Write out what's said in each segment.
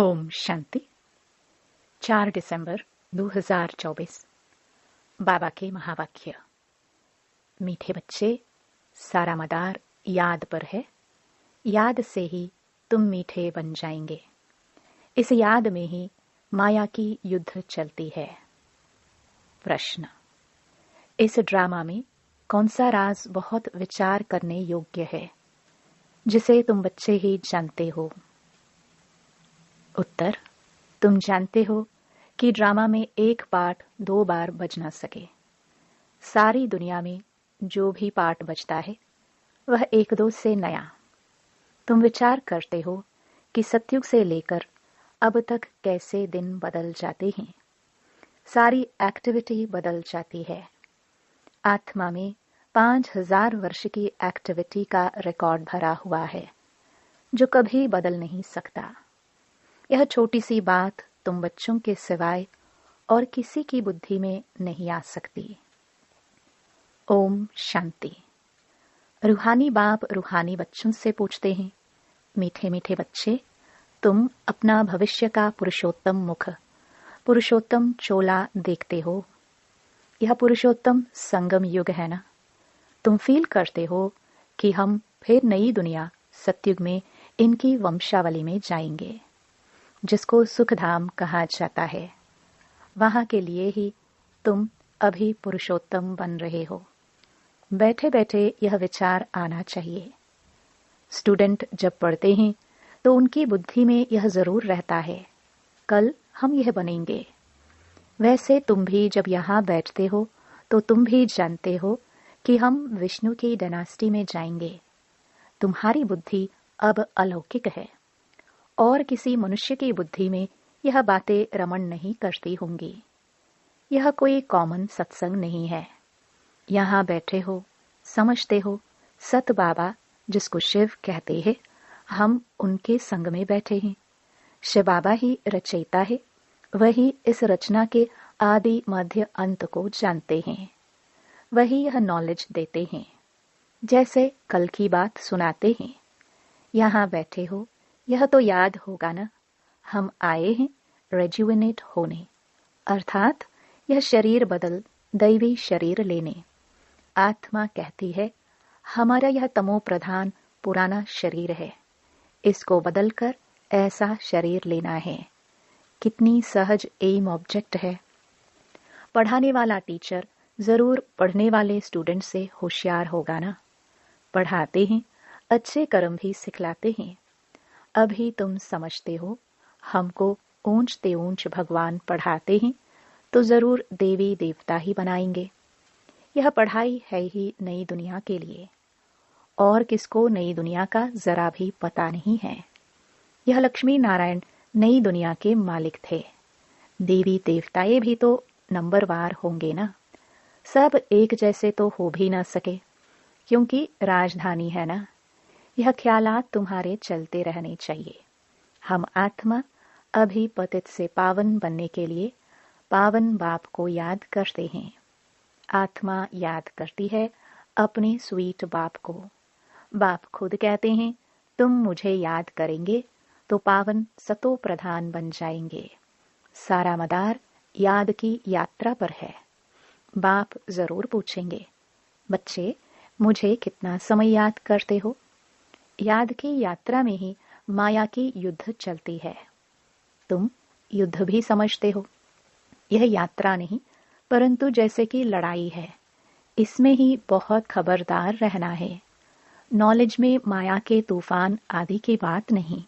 ओम शांति। 4 दिसंबर 2024। बाबा के महावाक्य। मीठे बच्चे, सारा मदार याद पर है। याद से ही तुम मीठे बन जाएंगे। इस याद में ही माया की युद्ध चलती है। प्रश्न: इस ड्रामा में कौन सा राज बहुत विचार करने योग्य है, जिसे तुम बच्चे ही जानते हो? उत्तर: तुम जानते हो कि ड्रामा में एक पार्ट 2 बार बज ना सके। सारी दुनिया में जो भी पार्ट बजता है वह एक दो से नया। तुम विचार करते हो कि सतयुग से लेकर अब तक कैसे दिन बदल जाते हैं। सारी एक्टिविटी बदल जाती है। आत्मा में 5000 वर्ष की एक्टिविटी का रिकॉर्ड भरा हुआ है, जो कभी बदल नहीं सकता। यह छोटी सी बात तुम बच्चों के सिवाय और किसी की बुद्धि में नहीं आ सकती। ओम शांति। रूहानी बाप रूहानी बच्चों से पूछते हैं, मीठे मीठे बच्चे, तुम अपना भविष्य का पुरुषोत्तम मुख, पुरुषोत्तम चोला देखते हो। यह पुरुषोत्तम संगम युग है ना? तुम फील करते हो कि हम फिर नई दुनिया सतयुग में इनकी वंशावली में जाएंगे, जिसको सुखधाम कहा जाता है। वहां के लिए ही तुम अभी पुरुषोत्तम बन रहे हो। बैठे बैठे यह विचार आना चाहिए। स्टूडेंट जब पढ़ते हैं तो उनकी बुद्धि में यह जरूर रहता है, कल हम यह बनेंगे। वैसे तुम भी जब यहाँ बैठते हो तो तुम भी जानते हो कि हम विष्णु की डायनास्टी में जाएंगे। तुम्हारी बुद्धि अब अलौकिक है और किसी मनुष्य की बुद्धि में यह बातें रमण नहीं करती होंगी। यह कोई कॉमन सत्संग नहीं है। यहाँ बैठे हो, समझते हो, सत बाबा जिसको शिव कहते हैं, हम उनके संग में बैठे हैं। शिव बाबा ही रचयिता है, वही इस रचना के आदि मध्य अंत को जानते हैं। वही यह नॉलेज देते हैं, जैसे कल की बात सुनाते हैं। यहाँ बैठे हो, यह तो याद होगा ना, हम आए हैं रेजुविनेट होने, अर्थात यह शरीर बदल दैवी शरीर लेने। आत्मा कहती है, हमारा यह तमो प्रधान पुराना शरीर है, इसको बदलकर ऐसा शरीर लेना है। कितनी सहज एम ऑब्जेक्ट है। पढ़ाने वाला टीचर जरूर पढ़ने वाले स्टूडेंट से होशियार होगा ना। पढ़ाते हैं, अच्छे कर्म भी सिखलाते हैं। अभी तुम समझते हो, हमको ऊंचते ऊंच भगवान पढ़ाते हैं तो जरूर देवी देवता ही बनाएंगे। यह पढ़ाई है ही नई दुनिया के लिए, और किसको नई दुनिया का जरा भी पता नहीं है। यह लक्ष्मी नारायण नई दुनिया के मालिक थे। देवी देवताएं भी तो नंबरवार होंगे ना। सब एक जैसे तो हो भी ना सके, क्योंकि राजधानी है ना। यह ख्यालात तुम्हारे चलते रहने चाहिए। हम आत्मा अभी पतित से पावन बनने के लिए पावन बाप को याद करते हैं। आत्मा याद करती है अपने स्वीट बाप को। बाप खुद कहते हैं, तुम मुझे याद करेंगे तो पावन सतो प्रधान बन जाएंगे। सारा मदार याद की यात्रा पर है। बाप जरूर पूछेंगे, बच्चे मुझे कितना समय याद करते हो? याद की यात्रा में ही माया की युद्ध चलती है। तुम युद्ध भी समझते हो। यह यात्रा नहीं, परंतु जैसे कि लड़ाई है। इसमें ही बहुत खबरदार रहना है। नॉलेज में माया के तूफान आदि की बात नहीं।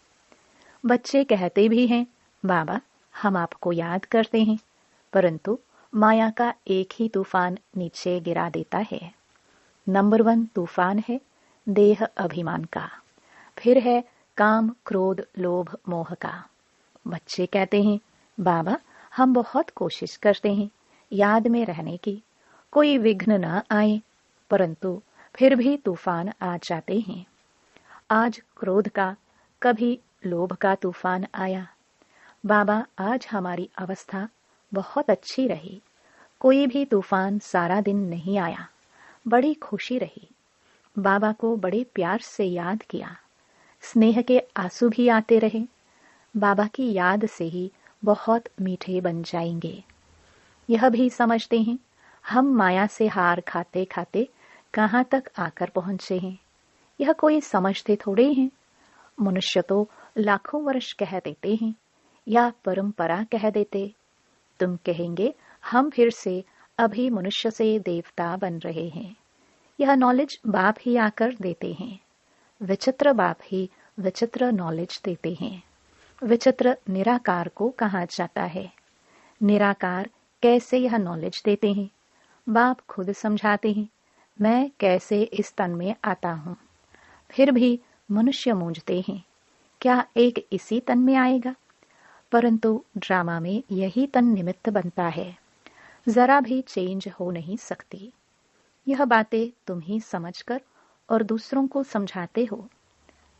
बच्चे कहते भी हैं, बाबा हम आपको याद करते हैं, परंतु माया का एक ही तूफान नीचे गिरा देता है। नंबर 1 तूफान है देह अभिमान का, फिर है काम क्रोध लोभ मोह का। बच्चे कहते हैं, बाबा हम बहुत कोशिश करते हैं याद में रहने की, कोई विघ्न न आए, परंतु फिर भी तूफान आ जाते हैं। आज क्रोध का, कभी लोभ का तूफान आया। बाबा आज हमारी अवस्था बहुत अच्छी रही, कोई भी तूफान सारा दिन नहीं आया, बड़ी खुशी रही। बाबा को बड़े प्यार से याद किया, स्नेह के आंसू भी आते रहे। बाबा की याद से ही बहुत मीठे बन जाएंगे। यह भी समझते हैं हम माया से हार खाते खाते कहाँ तक आकर पहुंचे हैं, यह कोई समझते थोड़े हैं। मनुष्य तो लाखों वर्ष कह देते हैं या परंपरा कह देते, तुम कहेंगे हम फिर से अभी मनुष्य से देवता बन रहे हैं। यह नॉलेज बाप ही आकर देते हैं। विचित्र बाप ही विचित्र नॉलेज देते हैं। विचित्र निराकार को कहा जाता है। निराकार कैसे यह नॉलेज देते हैं? बाप खुद समझाते हैं, मैं कैसे इस तन में आता हूँ। फिर भी मनुष्य मूंझते हैं, क्या एक इसी तन में आएगा? परंतु ड्रामा में यही तन निमित्त बनता है, जरा भी चेंज हो नहीं सकती। यह बातें तुम ही समझकर और दूसरों को समझाते हो।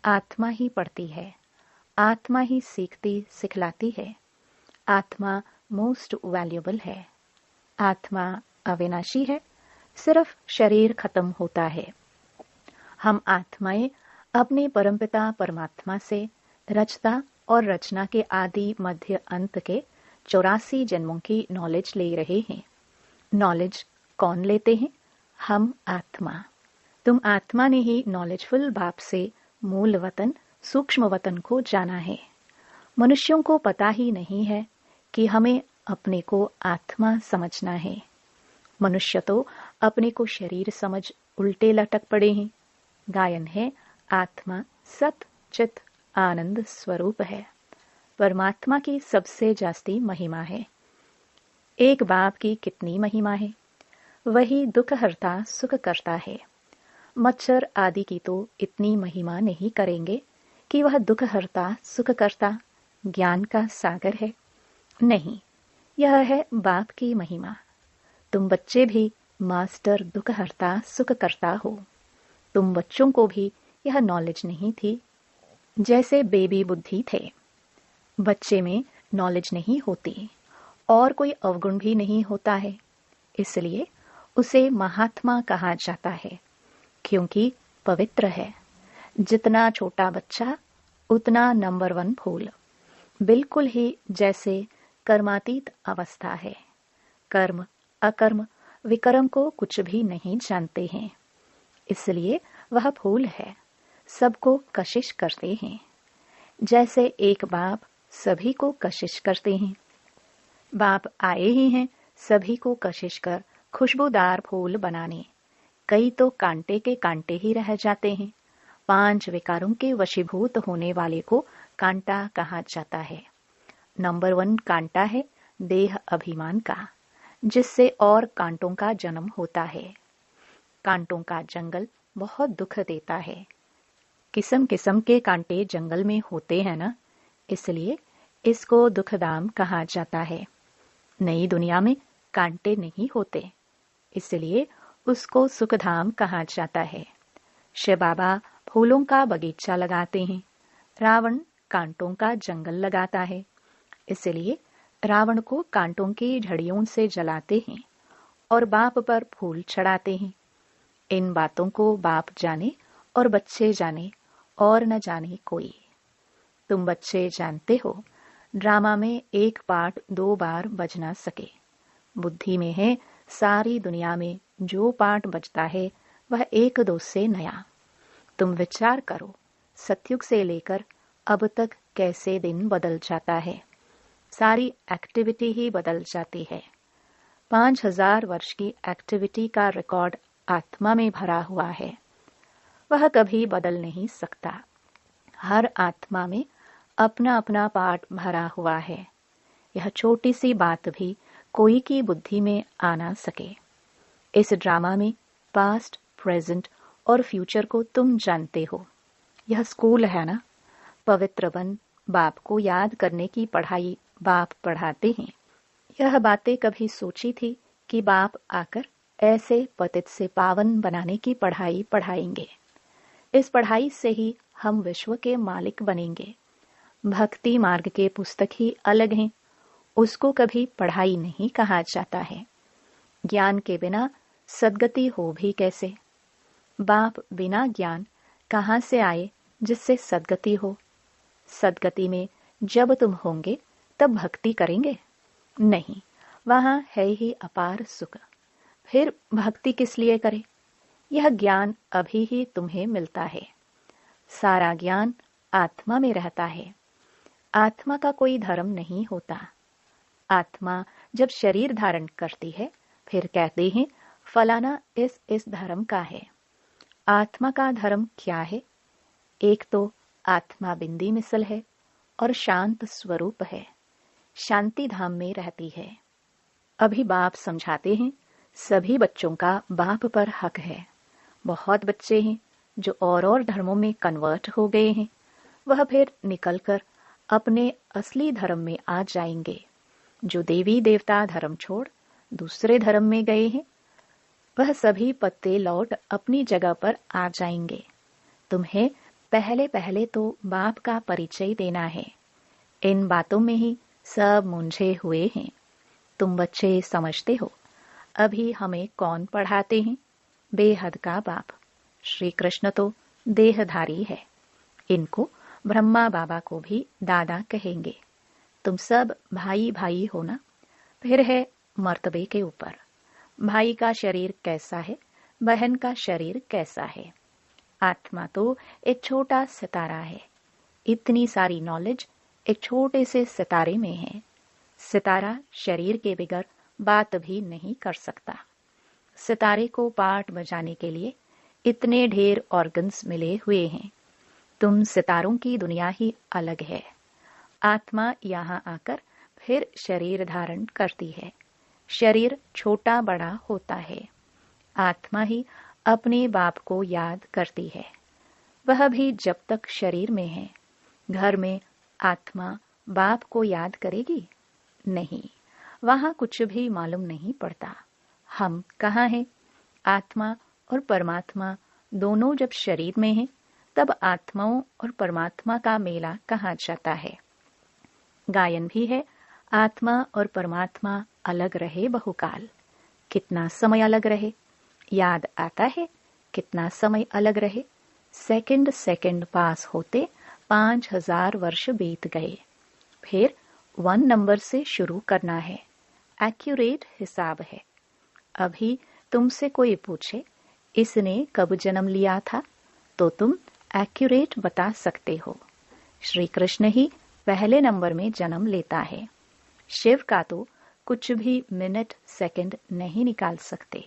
आत्मा ही पढ़ती है, आत्मा ही सीखती सिखलाती है। आत्मा मोस्ट वैल्यूएबल है। आत्मा अविनाशी है, सिर्फ शरीर खत्म होता है। हम आत्माएं अपने परमपिता परमात्मा से रचता और रचना के आदि मध्य अंत के 84 जन्मों की नॉलेज ले रहे हैं। नॉलेज कौन लेते हैं? हम आत्मा। तुम आत्मा ने ही नॉलेजफुल बाप से मूल वतन सूक्ष्म वतन को जाना है। मनुष्यों को पता ही नहीं है कि हमें अपने को आत्मा समझना है। मनुष्य तो अपने को शरीर समझ उल्टे लटक पड़े हैं। गायन है, आत्मा सत चित आनंद स्वरूप है। परमात्मा की सबसे जास्ती महिमा है। एक बाप की कितनी महिमा है? वही दुख हरता सुख करता है। मच्छर आदि की तो इतनी महिमा नहीं करेंगे कि वह दुख हरता सुख करता ज्ञान का सागर है। नहीं, यह है बाप की महिमा। तुम बच्चे भी मास्टर दुख हरता सुख करता हो। तुम बच्चों को भी यह नॉलेज नहीं थी। जैसे बेबी बुद्धि थे, बच्चे में नॉलेज नहीं होती और कोई अवगुण भी नहीं होता है, इसलिए उसे महात्मा कहा जाता है, क्योंकि पवित्र है। जितना छोटा बच्चा उतना नंबर 1 फूल। बिल्कुल ही जैसे कर्मातीत अवस्था है। कर्म अकर्म विकर्म को कुछ भी नहीं जानते हैं, इसलिए वह फूल है। सबको कशिश करते हैं। जैसे एक बाप सभी को कशिश करते हैं। बाप आए ही हैं सभी को कशिश कर खुशबूदार फूल बनाने। कई तो कांटे के कांटे ही रह जाते हैं। 5 विकारों के वशीभूत होने वाले को कांटा कहा जाता है। नंबर 1 कांटा है देह अभिमान का, जिससे और कांटों का जन्म होता है। कांटों का जंगल बहुत दुख देता है। किस्म किस्म के कांटे जंगल में होते हैं ना, इसलिए इसको दुखधाम कहा जाता है। नई दुनिया में कांटे नहीं होते, इसलिए उसको सुखधाम कहा जाता है। शिव बाबा फूलों का बगीचा लगाते हैं। रावण कांटों का जंगल लगाता है, इसलिए रावण को कांटों की झड़ियों से जलाते हैं और बाप पर फूल चढ़ाते हैं। इन बातों को बाप जाने और बच्चे जाने और न जाने कोई। तुम बच्चे जानते हो, ड्रामा में एक पार्ट 2 बार बज ना सके। बुद्धि में है सारी दुनिया में जो पार्ट बजता है वह 1-2 से नया। तुम विचार करो, सतयुग से लेकर अब तक कैसे दिन बदल जाता है। सारी एक्टिविटी ही बदल जाती है। 5000 वर्ष की एक्टिविटी का रिकॉर्ड आत्मा में भरा हुआ है। वह कभी बदल नहीं सकता। हर आत्मा में अपना अपना पार्ट भरा हुआ है। यह छोटी सी बात भी कोई की बुद्धि में आ ना सके। इस ड्रामा में पास्ट, प्रेजेंट और फ्यूचर को तुम जानते हो। यह स्कूल है ना। पवित्र बन बाप को याद करने की पढ़ाई बाप पढ़ाते हैं। यह बातें कभी सोची थी कि बाप आकर ऐसे पतित से पावन बनाने की पढ़ाई पढ़ाएंगे। इस पढ़ाई से ही हम विश्व के मालिक बनेंगे। भक्ति मार्ग के पुस्तक ही अलग हैं, उसको कभी पढ़ाई नहीं कहा जाता है। ज्ञान के बिना सद्गति हो भी कैसे? बाप बिना ज्ञान कहाँ से आए जिससे सद्गति हो? सद्गति में जब तुम होंगे तब भक्ति करेंगे? नहीं, वहां है ही अपार सुख। फिर भक्ति किस लिए करें? यह ज्ञान अभी ही तुम्हें मिलता है। सारा ज्ञान आत्मा में रहता है। आत्मा का कोई धर्म नहीं होता। आत्मा जब शरीर धारण करती है, फिर कहते हैं फलाना इस धर्म का है। आत्मा का धर्म क्या है? एक तो आत्मा बिंदी मिसल है और शांत स्वरूप है, शांति धाम में रहती है। अभी बाप समझाते हैं, सभी बच्चों का बाप पर हक है। बहुत बच्चे हैं जो और धर्मों में कन्वर्ट हो गए हैं, वह फिर निकलकर अपने असली धर्म में आ जाएंगे। जो देवी देवता धर्म छोड़ दूसरे धर्म में गए हैं, वह सभी पत्ते लौट अपनी जगह पर आ जाएंगे। तुम्हें पहले पहले तो बाप का परिचय देना है। इन बातों में ही सब मुंझे हुए हैं। तुम बच्चे समझते हो, अभी हमें कौन पढ़ाते हैं? बेहद का बाप। श्री कृष्ण तो देहधारी है। इनको ब्रह्मा बाबा को भी दादा कहेंगे। तुम सब भाई भाई हो ना? फिर है मर्तबे के ऊपर। भाई का शरीर कैसा है, बहन का शरीर कैसा है। आत्मा तो एक छोटा सितारा है। इतनी सारी नॉलेज एक छोटे से सितारे में है। सितारा शरीर के बिगर बात भी नहीं कर सकता। सितारे को पाठ बजाने के लिए इतने ढेर ऑर्गन्स मिले हुए हैं। तुम सितारों की दुनिया ही अलग है। आत्मा यहाँ आकर फिर शरीर धारण करती है। शरीर छोटा बड़ा होता है। आत्मा ही अपने बाप को याद करती है। वह भी जब तक शरीर में है। घर में आत्मा बाप को याद करेगी? नहीं, वहां कुछ भी मालूम नहीं पड़ता। हम कहाँ हैं? आत्मा और परमात्मा दोनों जब शरीर में हैं, तब आत्माओं और परमात्मा का मेला कहाँ जाता है? गायन भी है, आत्मा और परमात्मा अलग रहे बहुकाल। कितना समय अलग रहे? याद आता है कितना समय अलग रहे? सेकंड सेकंड पास होते 5000 वर्ष बीत गए। फिर 1 नंबर से शुरू करना है। एक्यूरेट हिसाब है। अभी तुमसे कोई पूछे इसने कब जन्म लिया था, तो तुम एक्यूरेट बता सकते हो। श्री कृष्ण ही पहले नंबर में जन्म लेता है। शिव का तो कुछ भी मिनट सेकंड नहीं निकाल सकते।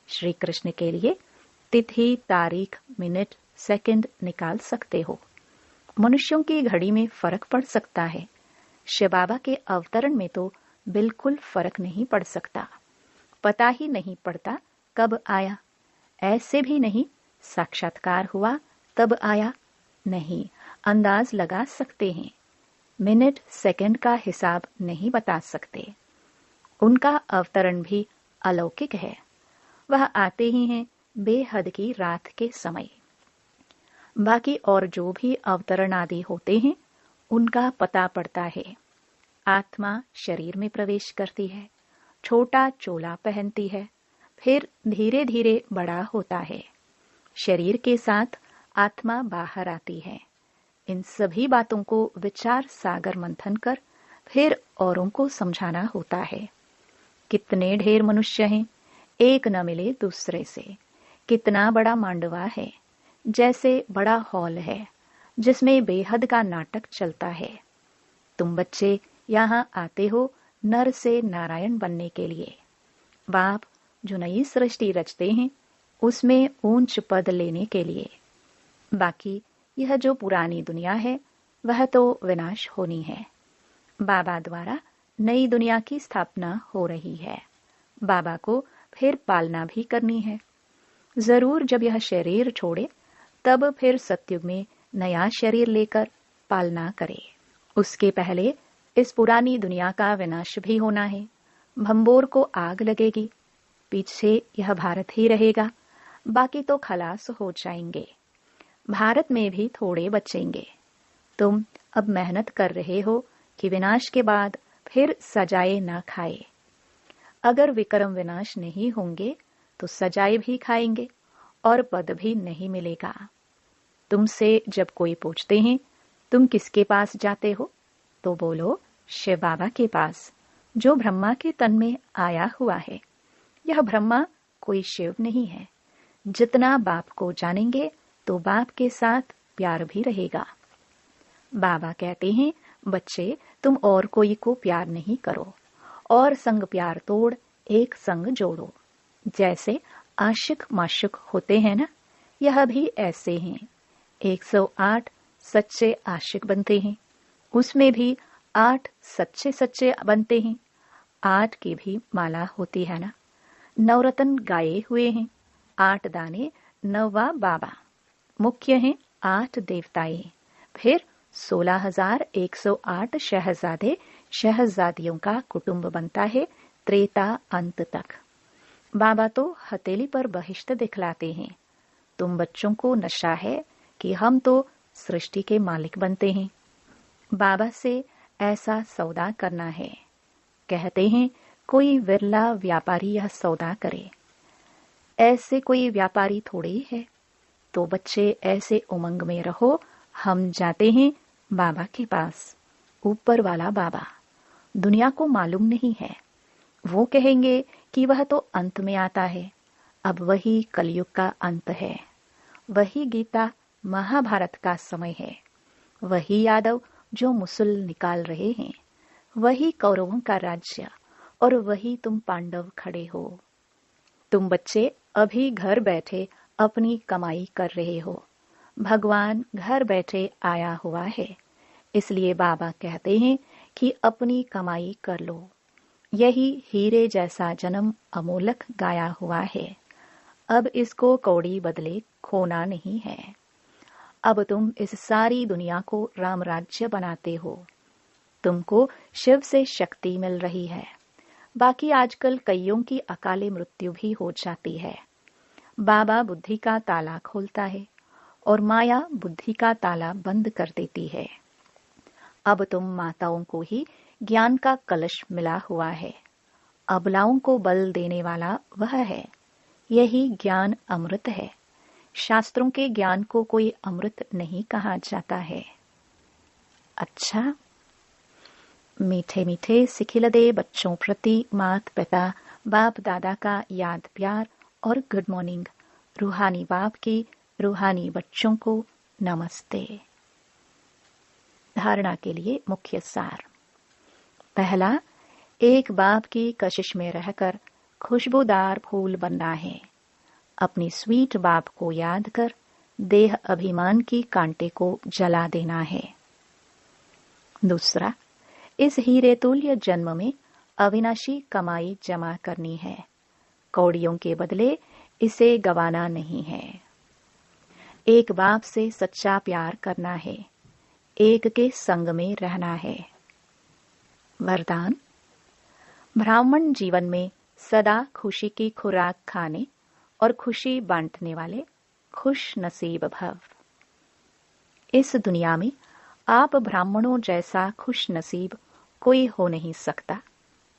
श्री कृष्ण के लिए तिथि तारीख मिनट सेकंड निकाल सकते हो। मनुष्यों की घड़ी में फर्क पड़ सकता है। शिव बाबा के अवतरण में तो बिल्कुल फर्क नहीं पड़ सकता। पता ही नहीं पड़ता कब आया। ऐसे भी नहीं साक्षात्कार हुआ तब आया। नहीं, अंदाज लगा सकते हैं। मिनट सेकंड का हिसाब नहीं बता सकते। उनका अवतरण भी अलौकिक है। वह आते ही हैं बेहद की रात के समय। बाकी और जो भी अवतरण आदि होते हैं, उनका पता पड़ता है। आत्मा शरीर में प्रवेश करती है, छोटा चोला पहनती है, फिर धीरे धीरे बड़ा होता है। शरीर के साथ आत्मा बाहर आती है। इन सभी बातों को विचार सागर मंथन कर फिर औरों को समझाना होता है। कितने ढेर मनुष्य हैं, एक न मिले दूसरे से। कितना बड़ा मांडवा है, जैसे बड़ा हॉल है जिसमें बेहद का नाटक चलता है। तुम बच्चे यहाँ आते हो नर से नारायण बनने के लिए। बाप जो नई सृष्टि रचते हैं, उसमें ऊंच पद लेने के लिए। बाकी यह जो पुरानी दुनिया है, वह तो विनाश होनी है। बाबा द्वारा नई दुनिया की स्थापना हो रही है। बाबा को फिर पालना भी करनी है। जरूर जब यह शरीर छोड़े, तब फिर सतयुग में नया शरीर लेकर पालना करे। उसके पहले इस पुरानी दुनिया का विनाश भी होना है। भंबोर को आग लगेगी, पीछे यह भारत ही रहेगा, बाकी तो खलास हो जाएंगे। भारत में भी थोड़े बचेंगे। तुम अब मेहनत कर रहे हो कि विनाश के बाद फिर सजाए ना खाए। अगर विक्रम विनाश नहीं होंगे तो सजाए भी खाएंगे और पद भी नहीं मिलेगा। तुमसे जब कोई पूछते हैं तुम किसके पास जाते हो, तो बोलो शिव बाबा के पास, जो ब्रह्मा के तन में आया हुआ है। यह ब्रह्मा कोई शिव नहीं है। जितना बाप को जानेंगे तो बाप के साथ प्यार भी रहेगा। बाबा कहते हैं, बच्चे तुम और कोई को प्यार नहीं करो, और संग प्यार तोड़ एक संग जोड़ो। जैसे आशिक माशुक होते हैं ना, यह भी ऐसे हैं। 108 सच्चे आशिक बनते हैं, उसमें भी 8 सच्चे सच्चे बनते हैं। 8 की भी माला होती है ना। नवरत्न गाये हुए हैं, 8 दाने नवा बाबा। मुख्य हैं 8 देवताएं, फिर 16,108 शहजादे शहजादियों का कुटुंब बनता है त्रेता अंत तक। बाबा तो हथेली पर बहिष्ट दिखलाते हैं, तुम बच्चों को नशा है कि हम तो सृष्टि के मालिक बनते हैं। बाबा से ऐसा सौदा करना है। कहते हैं कोई विरला व्यापारी यह सौदा करे। ऐसे कोई व्यापारी थोड़े ही है। तो बच्चे ऐसे उमंग में रहो, हम जाते हैं बाबा के पास। ऊपर वाला बाबा, दुनिया को मालूम नहीं है। वो कहेंगे कि वह तो अंत में आता है। अब वही कलयुग का अंत है। वही गीता महाभारत का समय है। वही यादव जो मुसल निकाल रहे हैं। वही कौरवों का राज्य, और वही तुम पांडव खड़े हो। तुम बच्चे अभी घर बैठे अपनी कमाई कर रहे हो। भगवान घर बैठे आया हुआ है, इसलिए बाबा कहते हैं कि अपनी कमाई कर लो। यही हीरे जैसा जन्म अमोलक गाया हुआ है। अब इसको कौड़ी बदले खोना नहीं है। अब तुम इस सारी दुनिया को राम राज्य बनाते हो। तुमको शिव से शक्ति मिल रही है। बाकी आजकल कईयों की अकाले मृत्यु भी हो जाती है। बाबा बुद्धि का ताला खोलता है और माया बुद्धि का ताला बंद कर देती है। अब तुम माताओं को ही ज्ञान का कलश मिला हुआ है। अबलाओं को बल देने वाला वह है। यही ज्ञान अमृत है। शास्त्रों के ज्ञान को कोई अमृत नहीं कहा जाता है। अच्छा, मीठे मीठे सिखिलदे बच्चों प्रति मात पिता बाप दादा का याद प्यार और गुड मॉर्निंग। रूहानी बाप की रूहानी बच्चों को नमस्ते। धारणा के लिए मुख्य सार। पहला, एक बाप की कशिश में रहकर खुशबूदार फूल बनना है। अपनी स्वीट बाप को याद कर देह अभिमान की कांटे को जला देना है। दूसरा, इस हीरे तुल्य जन्म में अविनाशी कमाई जमा करनी है। कौड़ियों के बदले इसे गवाना नहीं है। एक बाप से सच्चा प्यार करना है। एक के संग में रहना है। वरदान, ब्राह्मण जीवन में सदा खुशी की खुराक खाने और खुशी बांटने वाले खुश नसीब भव। इस दुनिया में आप ब्राह्मणों जैसा खुश नसीब कोई हो नहीं सकता,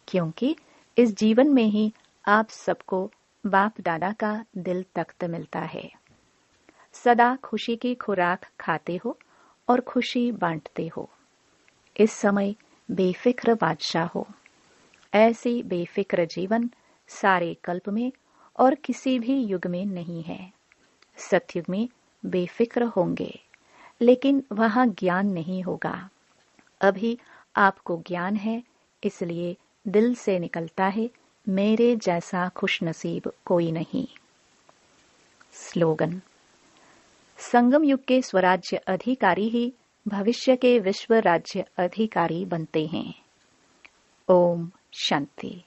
क्योंकि इस जीवन में ही आप सबको बाप दादा का दिल तख्त मिलता है। सदा खुशी की खुराक खाते हो और खुशी बांटते हो। इस समय बेफिक्र बादशाह हो। ऐसी बेफिक्र जीवन सारे कल्प में और किसी भी युग में नहीं है। सतयुग में बेफिक्र होंगे, लेकिन वहां ज्ञान नहीं होगा। अभी आपको ज्ञान है, इसलिए दिल से निकलता है, मेरे जैसा खुशनसीब कोई नहीं। स्लोगन, संगम युग के स्वराज्य अधिकारी ही भविष्य के विश्व राज्य अधिकारी बनते हैं। ओम शांति।